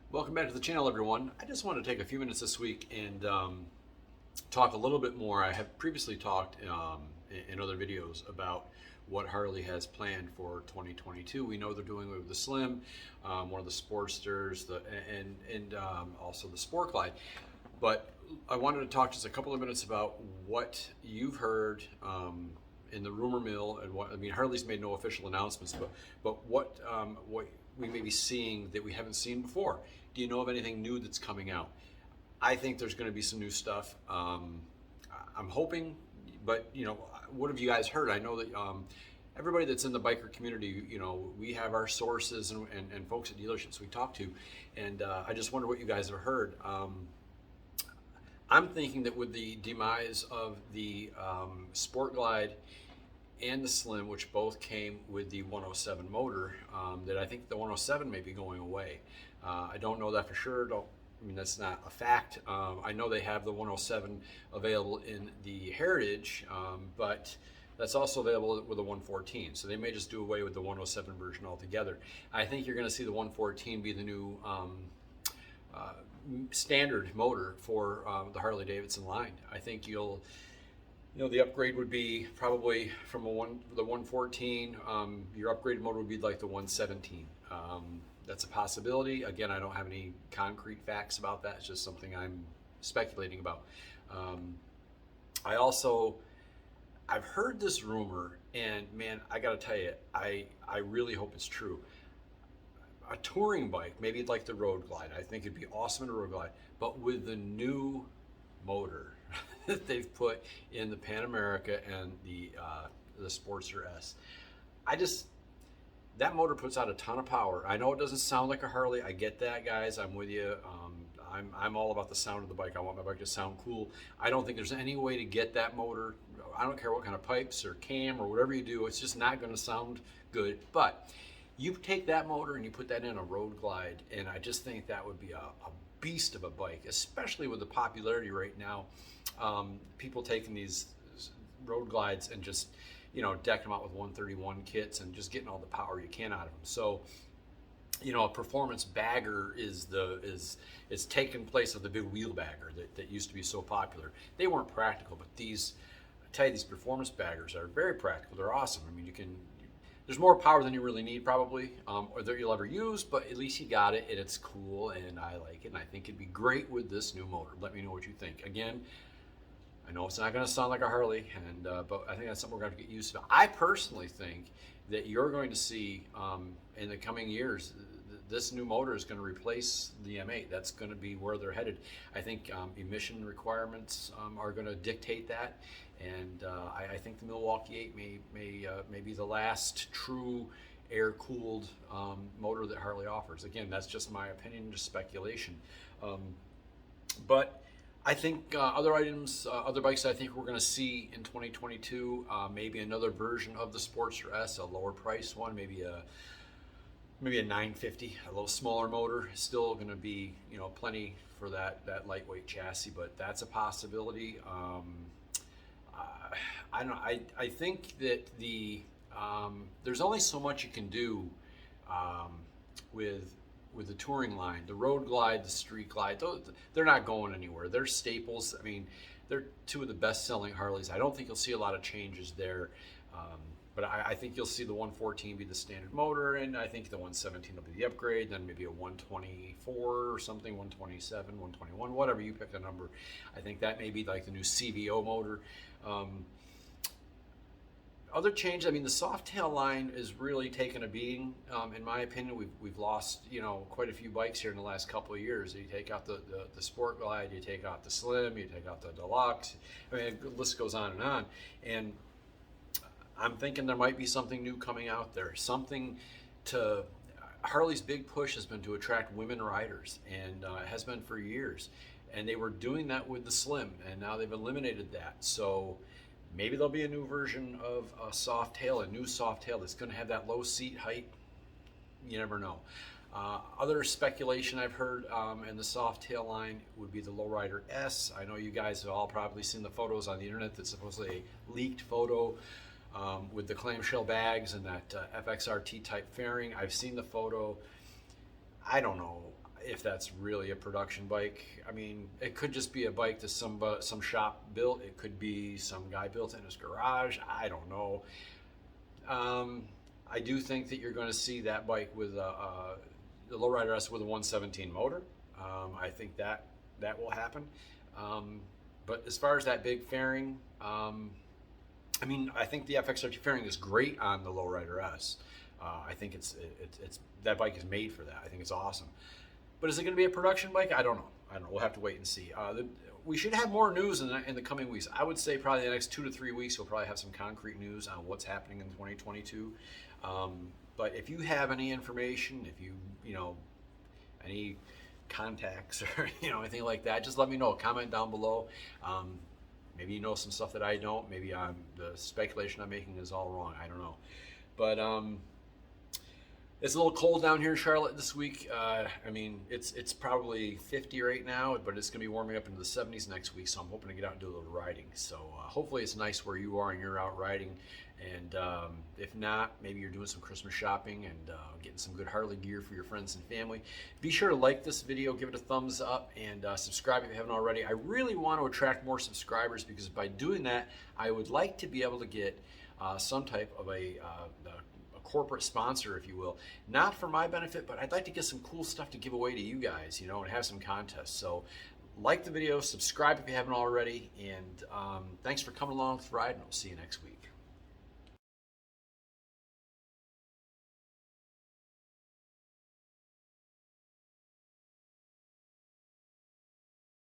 Welcome back to the channel, everyone. I just want to take a few minutes this week and talk a little bit more. I have previously talked in other videos about what Harley has planned for 2022. We know they're doing it with the Slim, one of the Sportsters, and also the Sport Glide. But I wanted to talk just a couple of minutes about what you've heard in the rumor mill, and what I mean. Harley's made no official announcements, but what we may be seeing that we haven't seen before. Do you know of anything new that's coming out? I think there's going to be some new stuff. I'm hoping, but what have you guys heard? I know that everybody that's in the biker community, we have our sources and folks at dealerships we talk to, and I just wonder what you guys have heard. I'm thinking that with the demise of the Sport Glide and the Slim, which both came with the 107 motor, that I think the 107 may be going away. I don't know that for sure. That's not a fact. I know they have the 107 available in the Heritage, but that's also available with the 114. So they may just do away with the 107 version altogether. I think you're going to see the 114 be the new standard motor for the Harley Davidson line. I think the upgrade would be probably from the 114. Your upgraded motor would be like the 117. That's a possibility. Again, I don't have any concrete facts about that. It's just something I'm speculating about. I've heard this rumor, and man, I got to tell you, I really hope it's true. A touring bike, maybe like the Road Glide. I think it'd be awesome in a Road Glide, but with the new motor that they've put in the Pan America and the Sportster S. That motor puts out a ton of power. I know it doesn't sound like a Harley. I get that, guys. I'm with you. I'm all about the sound of the bike. I want my bike to sound cool. I don't think there's any way to get that motor. I don't care what kind of pipes or cam or whatever you do. It's just not going to sound good. But you take that motor and you put that in a Road Glide, and I just think that would be a beast of a bike, especially with the popularity right now. People taking these Road Glides and just decking them out with 131 kits and just getting all the power you can out of them. So a performance bagger is taken place of the big wheel bagger that used to be so popular. They weren't practical, but I tell you, these performance baggers are very practical. They're awesome. I mean, there's more power than you really need probably, or that you'll ever use, but at least you got it, and it's cool, and I like it, and I think it'd be great with this new motor. Let me know what you think. Again, I know it's not going to sound like a Harley, but I think that's something we're going to have to get used to. I personally think that you're going to see in the coming years, this new motor is going to replace the M8. That's going to be where they're headed. I think emission requirements are going to dictate that, and I think the Milwaukee 8 may be the last true air-cooled motor that Harley offers. Again, that's just my opinion, just speculation. But I think other bikes I think we're going to see in 2022, maybe another version of the Sportster S, a lower price one, maybe a 950, a little smaller motor. Still going to be plenty for that lightweight chassis, but that's a possibility. I don't know. I think that there's only so much you can do with the touring line. The Road Glide, the Street Glide, they're not going anywhere. They're staples. I mean, they're two of the best-selling Harleys. I don't think you'll see a lot of changes there, but I think you'll see the 114 be the standard motor, and I think the 117 will be the upgrade, then maybe a 124 or something, 127, 121, whatever you pick a number. I think that may be like the new CVO motor. Other change, I mean, the Softail line is really taking a beating. In my opinion, we've lost quite a few bikes here in the last couple of years. You take out the Sport Glide, you take out the Slim, you take out the Deluxe. I mean, the list goes on. And I'm thinking there might be something new coming out there. Harley's big push has been to attract women riders, and it has been for years. And they were doing that with the Slim, and now they've eliminated that. So maybe there'll be a new version of a Softail, a new Softail that's going to have that low seat height. You never know. Other speculation I've heard in the Softail line would be the Lowrider S. I know you guys have all probably seen the photos on the internet. That's supposedly a leaked photo with the clamshell bags and that FXRT type fairing. I've seen the photo. I don't know. if that's really a production bike. I mean, it could just be a bike that some shop built. It could be some guy built in his garage. I don't know. I do think that you're going to see that bike with the Lowrider S with a 117 motor. I think that will happen. But as far as that big fairing, I mean, I think the FXRT fairing is great on the Lowrider S. I think it's that bike is made for that. I think it's awesome. But is it going to be a production bike? I don't know. We'll have to wait and see. We should have more news in the coming weeks. I would say probably the next 2 to 3 weeks we'll probably have some concrete news on what's happening in 2022. But if you have any information, if you know any contacts or anything like that, just let me know. Comment down below. Maybe you know some stuff that I don't. Maybe the speculation I'm making is all wrong. I don't know. But it's a little cold down here in Charlotte this week. I mean, it's probably 50 right now, but it's going to be warming up into the 70s next week, so I'm hoping to get out and do a little riding. So hopefully it's nice where you are and you're out riding. And if not, maybe you're doing some Christmas shopping and getting some good Harley gear for your friends and family. Be sure to like this video, give it a thumbs up, and subscribe if you haven't already. I really want to attract more subscribers, because by doing that, I would like to be able to get some type of a corporate sponsor, if you will. Not for my benefit, but I'd like to get some cool stuff to give away to you guys, and have some contests. So like the video, subscribe if you haven't already, and thanks for coming along with the ride, and I'll see you next week.